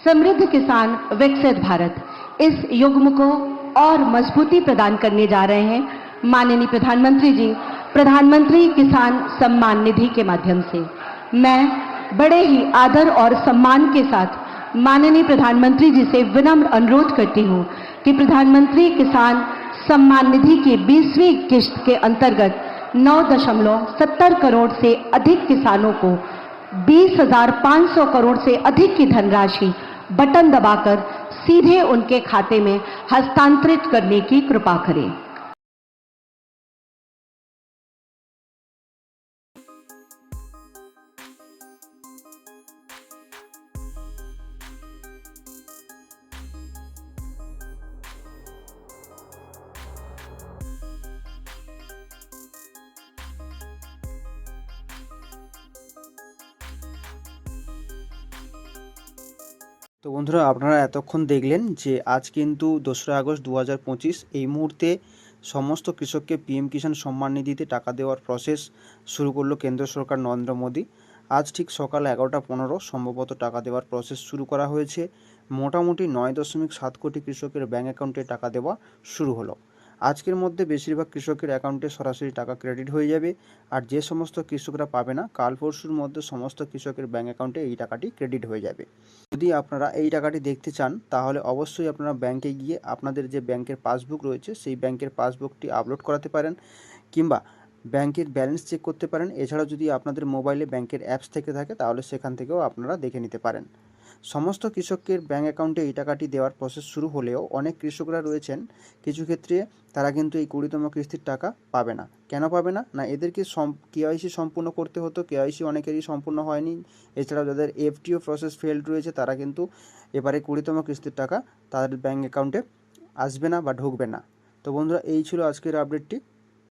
समृद्ध किसान विकसित भारत, इस युग्म को और मजबूती प्रदान करने जा रहे हैं माननीय प्रधानमंत्री जी प्रधानमंत्री किसान सम्मान निधि के माध्यम से। मैं बड़े ही आदर और सम्मान के साथ माननीय प्रधानमंत्री जी से विनम्र अनुरोध करती हूँ कि प्रधानमंत्री किसान सम्मान निधि की 20वीं किश्त के अंतर्गत 9.70 करोड़ से अधिक किसानों को 20,500 करोड़ से अधिक की धनराशि बटन दबाकर सीधे उनके खाते में हस्तांतरित करने की कृपा करें। তো বন্ধুরা, আপনারা এতক্ষণ দেখলেন যে আজ কিন্তু 2রা আগস্ট 2025 এই মুহূর্তে সমস্ত কৃষককে পিএম কিষাণ সম্মান নিধিতে টাকা দেওয়ার প্রসেস শুরু করলো কেন্দ্র সরকার নরেন্দ্র মোদী। আজ ঠিক সকাল 11টা 15 সম্ভবত টাকা দেওয়ার প্রসেস শুরু করা হয়েছে। মোটামুটি 9.7 কোটি কৃষকের ব্যাঙ্ক অ্যাকাউন্টে টাকা দেওয়া শুরু হলো। আজকের মধ্যে বেশিরভাগ কৃষকের অ্যাকাউন্টে সরাসরি টাকা ক্রেডিট হয়ে যাবে। আর যে সমস্ত কৃষকরা পাবে না, কাল পরশুর মধ্যে সমস্ত কৃষকের ব্যাঙ্ক অ্যাকাউন্টে এই টাকাটি ক্রেডিট হয়ে যাবে। যদি আপনারা এই টাকাটি দেখতে চান তাহলে অবশ্যই আপনারা ব্যাংকে গিয়ে আপনাদের যে ব্যাংকের পাসবুক রয়েছে সেই ব্যাংকের পাসবুকটি আপলোড করাতে পারেন, কিংবা ব্যাংকের ব্যালেন্স চেক করতে পারেন। এছাড়াও যদি আপনাদের মোবাইলে ব্যাংকের অ্যাপস থেকে থাকে তাহলে সেখান থেকেও আপনারা দেখে নিতে পারেন। সমস্ত কৃষকের ব্যাঙ্ক অ্যাকাউন্টে এই টাকাটি দেওয়ার প্রসেস শুরু হলেও অনেক কৃষকরা রয়েছেন কিছু ক্ষেত্রে তারা কিন্তু এই 20তম কিস্তির টাকা পাবে না। কেন পাবে না? না, এদেরকে কেওয়াইসি সম্পূর্ণ করতে হতো, কেওয়াইসি অনেকেরই সম্পূর্ণ হয়নি। এছাড়াও যাদের এফটিও প্রসেস ফেলড রয়েছে তারা কিন্তু এবারে 20তম কিস্তির টাকা তাদের ব্যাঙ্ক অ্যাকাউন্টে আসবে না বা ঢুকবে না। তো বন্ধুরা, এই ছিল আজকের আপডেটটি।